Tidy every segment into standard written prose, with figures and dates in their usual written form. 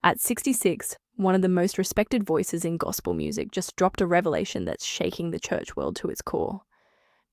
At 66, one of the most respected voices in gospel music just dropped a revelation that's shaking the church world to its core.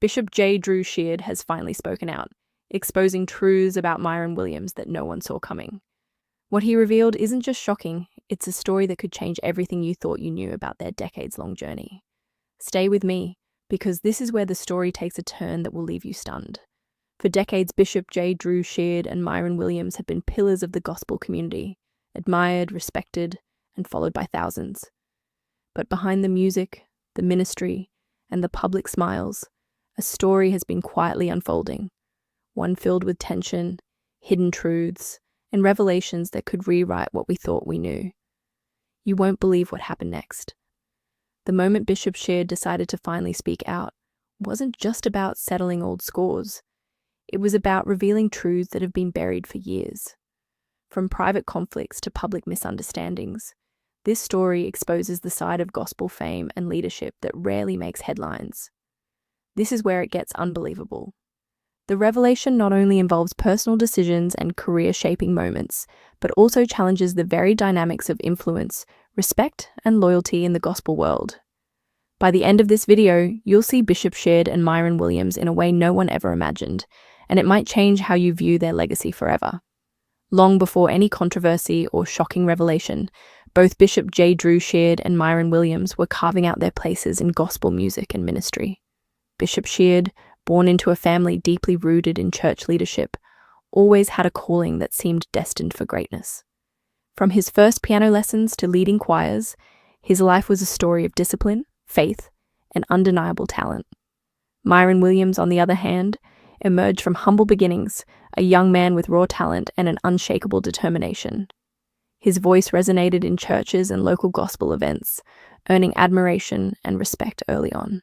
Bishop J. Drew Sheard has finally spoken out, exposing truths about Myron Williams that no one saw coming. What he revealed isn't just shocking, it's a story that could change everything you thought you knew about their decades-long journey. Stay with me, because this is where the story takes a turn that will leave you stunned. For decades, Bishop J. Drew Sheard and Myron Williams have been pillars of the gospel community, admired, respected, and followed by thousands. But behind the music, the ministry, and the public smiles, a story has been quietly unfolding, one filled with tension, hidden truths, and revelations that could rewrite what we thought we knew. You won't believe what happened next. The moment Bishop Sheard decided to finally speak out wasn't just about settling old scores. It was about revealing truths that have been buried for years. From private conflicts to public misunderstandings, this story exposes the side of gospel fame and leadership that rarely makes headlines. This is where it gets unbelievable. The revelation not only involves personal decisions and career-shaping moments, but also challenges the very dynamics of influence, respect, and loyalty in the gospel world. By the end of this video, you'll see Bishop Sheard and Myron Williams in a way no one ever imagined, and it might change how you view their legacy forever. Long before any controversy or shocking revelation, both Bishop J. Drew Sheard and Myron Williams were carving out their places in gospel music and ministry. Bishop Sheard, born into a family deeply rooted in church leadership, always had a calling that seemed destined for greatness. From his first piano lessons to leading choirs, his life was a story of discipline, faith, and undeniable talent. Myron Williams, on the other hand, emerged from humble beginnings, a young man with raw talent and an unshakable determination. His voice resonated in churches and local gospel events, earning admiration and respect early on.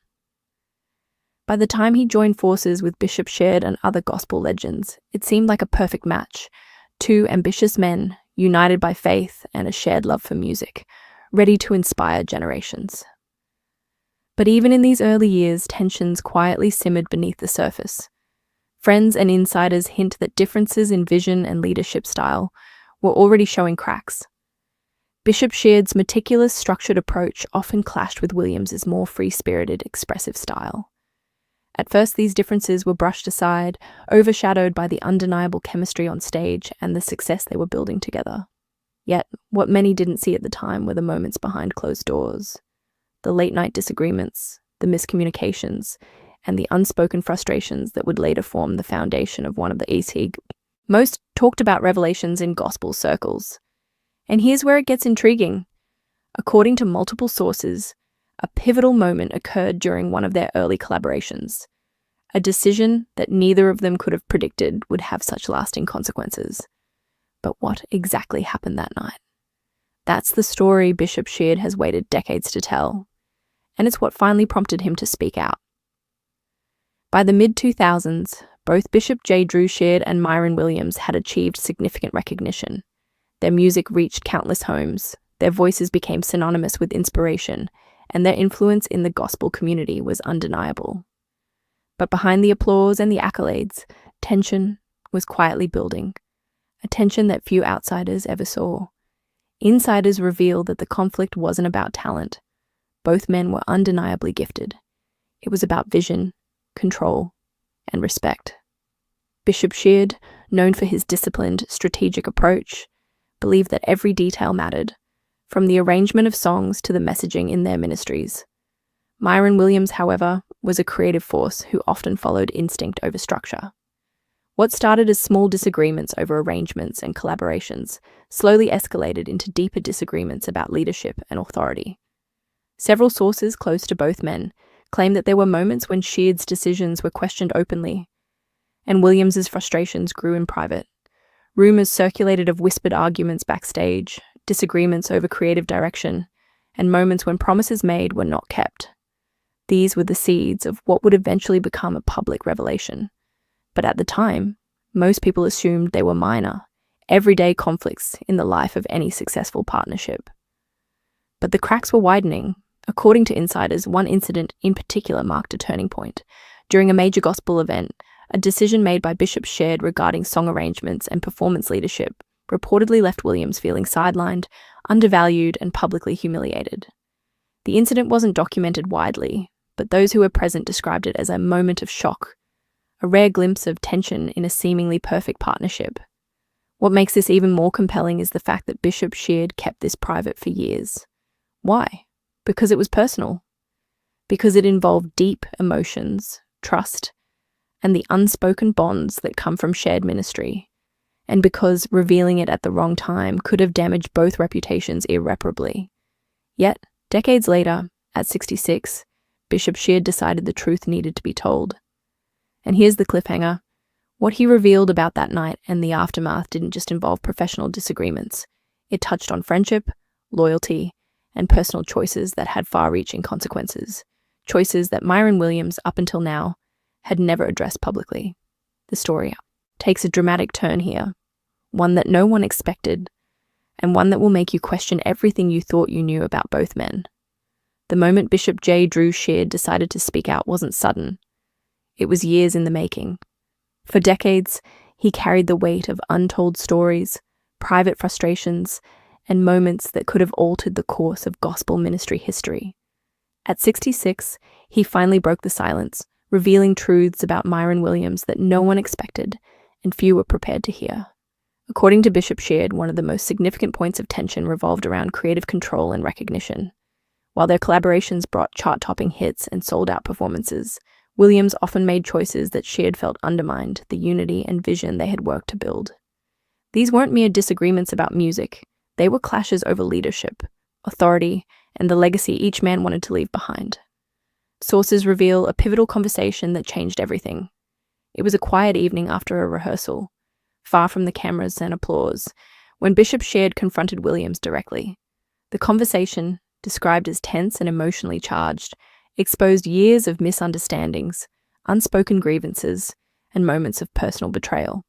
By the time he joined forces with Bishop Sheard and other gospel legends, it seemed like a perfect match. Two ambitious men, united by faith and a shared love for music, ready to inspire generations. But even in these early years, tensions quietly simmered beneath the surface. Friends and insiders hint that differences in vision and leadership style were already showing cracks. Bishop Sheard's meticulous, structured approach often clashed with Williams's more free-spirited, expressive style. At first, these differences were brushed aside, overshadowed by the undeniable chemistry on stage and the success they were building together. Yet, what many didn't see at the time were the moments behind closed doors. The late-night disagreements, the miscommunications, and the unspoken frustrations that would later form the foundation of one of the most talked about revelations in gospel circles. And here's where it gets intriguing. According to multiple sources, a pivotal moment occurred during one of their early collaborations, a decision that neither of them could have predicted would have such lasting consequences. But what exactly happened that night? That's the story Bishop Sheard has waited decades to tell, and it's what finally prompted him to speak out. By the mid-2000s, both Bishop J. Drew Sheard and Myron Williams had achieved significant recognition. Their music reached countless homes, their voices became synonymous with inspiration, and their influence in the gospel community was undeniable. But behind the applause and the accolades, tension was quietly building, a tension that few outsiders ever saw. Insiders revealed that the conflict wasn't about talent. Both men were undeniably gifted. It was about vision, control, and respect. Bishop Sheard, known for his disciplined, strategic approach, believed that every detail mattered, from the arrangement of songs to the messaging in their ministries. Myron Williams, however, was a creative force who often followed instinct over structure. What started as small disagreements over arrangements and collaborations slowly escalated into deeper disagreements about leadership and authority. Several sources close to both men claim that there were moments when Sheard's decisions were questioned openly, and Williams's frustrations grew in private. Rumors circulated of whispered arguments backstage, disagreements over creative direction, and moments when promises made were not kept. These were the seeds of what would eventually become a public revelation. But at the time, most people assumed they were minor, everyday conflicts in the life of any successful partnership. But the cracks were widening. According to insiders, one incident in particular marked a turning point. During a major gospel event, a decision made by Bishop Sheard regarding song arrangements and performance leadership reportedly left Williams feeling sidelined, undervalued, and publicly humiliated. The incident wasn't documented widely, but those who were present described it as a moment of shock, a rare glimpse of tension in a seemingly perfect partnership. What makes this even more compelling is the fact that Bishop Sheard kept this private for years. Why? Because it was personal. Because it involved deep emotions, trust, and the unspoken bonds that come from shared ministry. And because revealing it at the wrong time could have damaged both reputations irreparably. Yet, decades later, at 66, Bishop Sheard decided the truth needed to be told. And here's the cliffhanger. What he revealed about that night and the aftermath didn't just involve professional disagreements. It touched on friendship, loyalty, and personal choices that had far-reaching consequences. Choices that Myron Williams, up until now, had never addressed publicly. The story takes a dramatic turn here, one that no one expected, and one that will make you question everything you thought you knew about both men. The moment Bishop J. Drew Sheard decided to speak out wasn't sudden. It was years in the making. For decades, he carried the weight of untold stories, private frustrations, and moments that could have altered the course of gospel ministry history. At 66, he finally broke the silence, revealing truths about Myron Williams that no one expected and few were prepared to hear. According to Bishop Sheard, one of the most significant points of tension revolved around creative control and recognition. While their collaborations brought chart-topping hits and sold-out performances, Williams often made choices that Sheard felt undermined the unity and vision they had worked to build. These weren't mere disagreements about music. They were clashes over leadership, authority, and the legacy each man wanted to leave behind. Sources reveal a pivotal conversation that changed everything. It was a quiet evening after a rehearsal, far from the cameras and applause, when Bishop Sheard confronted Williams directly. The conversation, described as tense and emotionally charged, exposed years of misunderstandings, unspoken grievances, and moments of personal betrayal.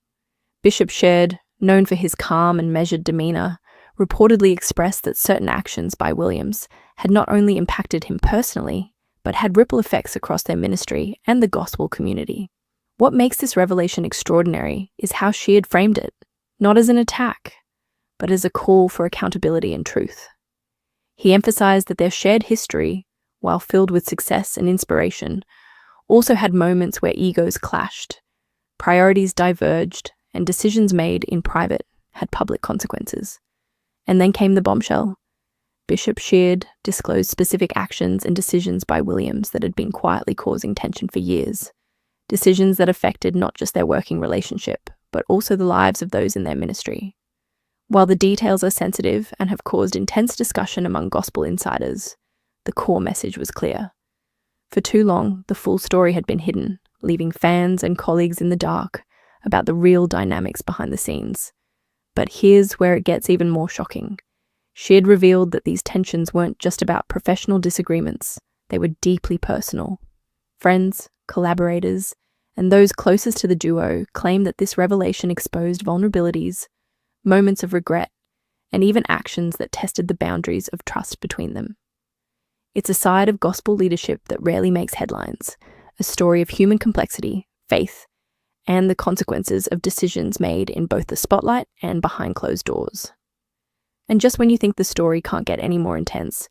Bishop Sheard, known for his calm and measured demeanor, reportedly expressed that certain actions by Williams had not only impacted him personally, but had ripple effects across their ministry and the gospel community. What makes this revelation extraordinary is how Sheard framed it, not as an attack, but as a call for accountability and truth. He emphasized that their shared history, while filled with success and inspiration, also had moments where egos clashed, priorities diverged, and decisions made in private had public consequences. And then came the bombshell. Bishop Sheard disclosed specific actions and decisions by Williams that had been quietly causing tension for years. Decisions that affected not just their working relationship, but also the lives of those in their ministry. While the details are sensitive and have caused intense discussion among gospel insiders, the core message was clear. For too long, the full story had been hidden, leaving fans and colleagues in the dark about the real dynamics behind the scenes. But here's where it gets even more shocking. Sheard revealed that these tensions weren't just about professional disagreements, they were deeply personal. Friends, collaborators, and those closest to the duo claimed that this revelation exposed vulnerabilities, moments of regret, and even actions that tested the boundaries of trust between them. It's a side of gospel leadership that rarely makes headlines, a story of human complexity, faith, and the consequences of decisions made in both the spotlight and behind closed doors. And just when you think the story can't get any more intense,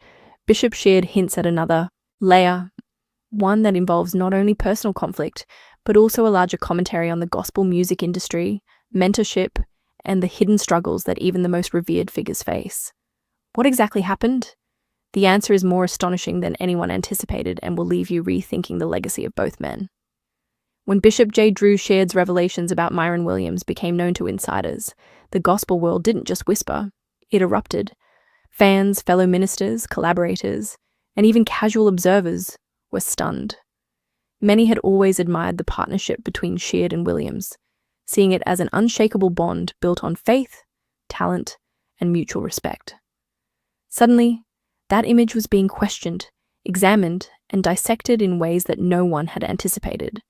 Bishop Sheard hints at another layer, one that involves not only personal conflict, but also a larger commentary on the gospel music industry, mentorship, and the hidden struggles that even the most revered figures face. What exactly happened? The answer is more astonishing than anyone anticipated and will leave you rethinking the legacy of both men. When Bishop J. Drew Sheard's revelations about Myron Williams became known to insiders, the gospel world didn't just whisper, it erupted. Fans, fellow ministers, collaborators, and even casual observers were stunned. Many had always admired the partnership between Sheard and Williams, seeing it as an unshakable bond built on faith, talent, and mutual respect. Suddenly, that image was being questioned, examined, and dissected in ways that no one had anticipated.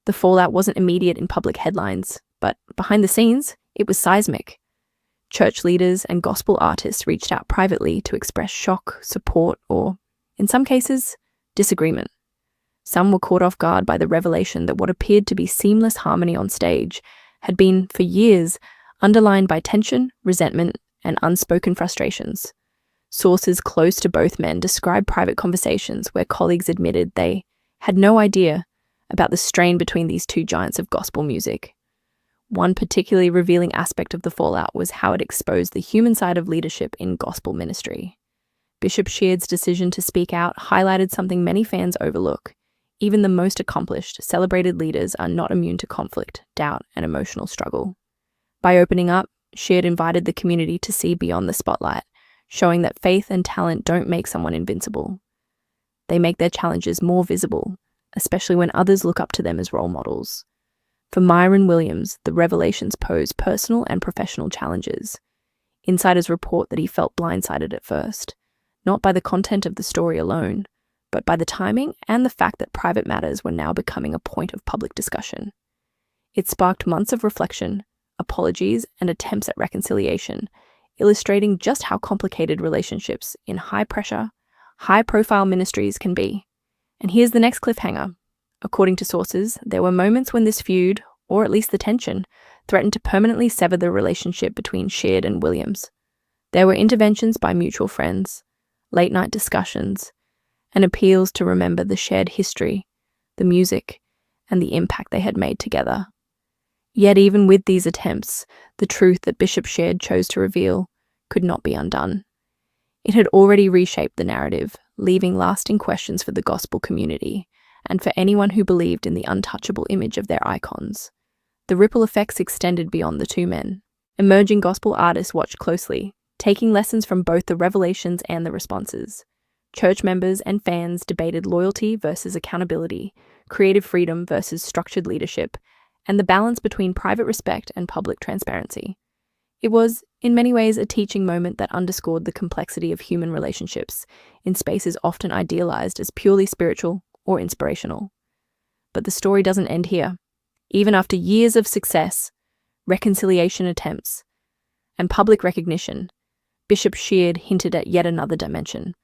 The fallout wasn't immediate in public headlines, but behind the scenes, it was seismic. Church leaders and gospel artists reached out privately to express shock, support, or, in some cases, disagreement. Some were caught off guard by the revelation that what appeared to be seamless harmony on stage had been, for years, underlined by tension, resentment, and unspoken frustrations. Sources close to both men describe private conversations where colleagues admitted they had no idea about the strain between these two giants of gospel music. One particularly revealing aspect of the fallout was how it exposed the human side of leadership in gospel ministry. Bishop Sheard's decision to speak out highlighted something many fans overlook. Even the most accomplished, celebrated leaders are not immune to conflict, doubt, and emotional struggle. By opening up, Sheard invited the community to see beyond the spotlight, showing that faith and talent don't make someone invincible. They make their challenges more visible, especially when others look up to them as role models. For Myron Williams, the revelations pose personal and professional challenges. Insiders report that he felt blindsided at first, not by the content of the story alone, but by the timing and the fact that private matters were now becoming a point of public discussion. It sparked months of reflection, apologies, and attempts at reconciliation, illustrating just how complicated relationships in high-pressure, high-profile ministries can be. And here's the next cliffhanger. According to sources, there were moments when this feud, or at least the tension, threatened to permanently sever the relationship between Sheard and Williams. There were interventions by mutual friends, late-night discussions, and appeals to remember the shared history, the music, and the impact they had made together. Yet even with these attempts, the truth that Bishop Sheard chose to reveal could not be undone. It had already reshaped the narrative, leaving lasting questions for the gospel community and for anyone who believed in the untouchable image of their icons. The ripple effects extended beyond the two men. Emerging gospel artists watched closely, taking lessons from both the revelations and the responses. Church members and fans debated loyalty versus accountability, creative freedom versus structured leadership, and the balance between private respect and public transparency. It was, in many ways, a teaching moment that underscored the complexity of human relationships in spaces often idealized as purely spiritual or inspirational. But the story doesn't end here. Even after years of success, reconciliation attempts, and public recognition, Bishop Sheard hinted at yet another dimension,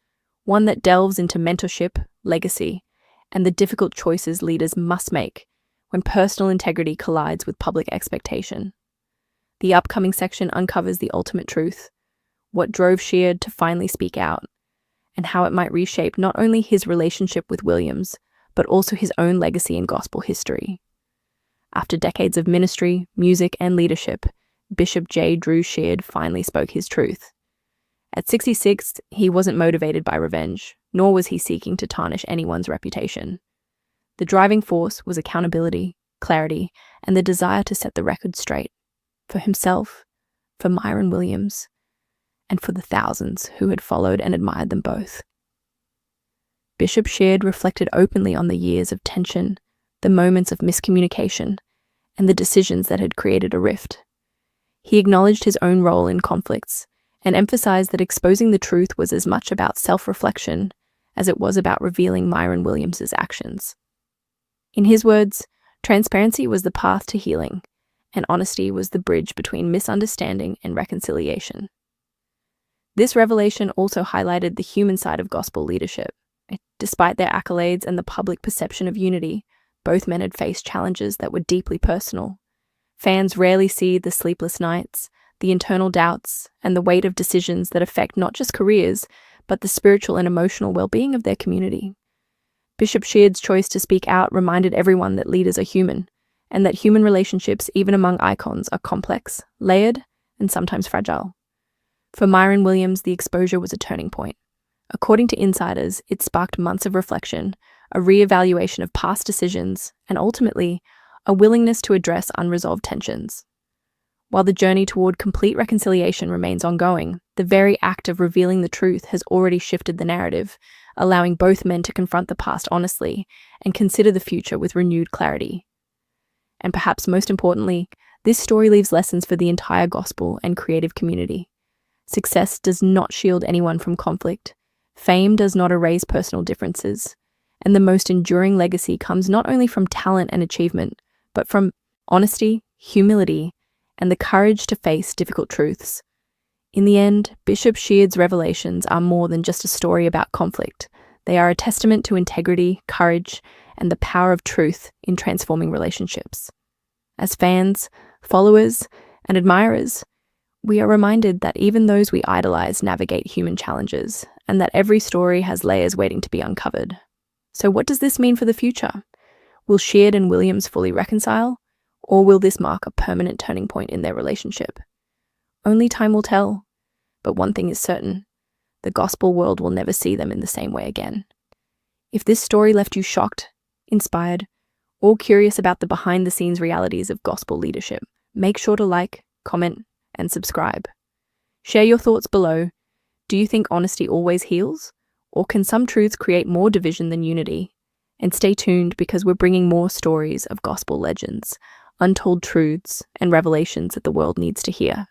one that delves into mentorship, legacy, and the difficult choices leaders must make when personal integrity collides with public expectation. The upcoming section uncovers the ultimate truth, what drove Sheard to finally speak out, and how it might reshape not only his relationship with Williams, but also his own legacy in gospel history. After decades of ministry, music, and leadership, Bishop J. Drew Sheard finally spoke his truth. At 66, he wasn't motivated by revenge, nor was he seeking to tarnish anyone's reputation. The driving force was accountability, clarity, and the desire to set the record straight, for himself, for Myron Williams, and for the thousands who had followed and admired them both. Bishop Sheard reflected openly on the years of tension, the moments of miscommunication, and the decisions that had created a rift. He acknowledged his own role in conflicts and emphasized that exposing the truth was as much about self-reflection as it was about revealing Myron Williams's actions. In his words, transparency was the path to healing, and honesty was the bridge between misunderstanding and reconciliation. This revelation also highlighted the human side of gospel leadership. Despite their accolades and the public perception of unity, both men had faced challenges that were deeply personal. Fans rarely see the sleepless nights, the internal doubts, and the weight of decisions that affect not just careers, but the spiritual and emotional well-being of their community. Bishop Sheard's choice to speak out reminded everyone that leaders are human, and that human relationships, even among icons, are complex, layered, and sometimes fragile. For Myron Williams, the exposure was a turning point. According to insiders, it sparked months of reflection, a re-evaluation of past decisions, and ultimately, a willingness to address unresolved tensions. While the journey toward complete reconciliation remains ongoing, the very act of revealing the truth has already shifted the narrative, allowing both men to confront the past honestly and consider the future with renewed clarity. And perhaps most importantly, this story leaves lessons for the entire gospel and creative community. Success does not shield anyone from conflict. Fame does not erase personal differences. And the most enduring legacy comes not only from talent and achievement, but from honesty, humility, and the courage to face difficult truths. In the end, Bishop Sheard's revelations are more than just a story about conflict. They are a testament to integrity, courage, and the power of truth in transforming relationships. As fans, followers, And admirers, we are reminded that even those we idolize navigate human challenges, and that every story has layers waiting to be uncovered. So what does this mean for the future? Will Sheard and Williams fully reconcile, or will this mark a permanent turning point in their relationship? Only time will tell, but one thing is certain: the gospel world will never see them in the same way again. If this story left you shocked, inspired, or curious about the behind-the-scenes realities of gospel leadership, make sure to like, comment, and subscribe. Share your thoughts below. Do you think honesty always heals? Or can some truths create more division than unity? And stay tuned, because we're bringing more stories of gospel legends, untold truths, and revelations that the world needs to hear.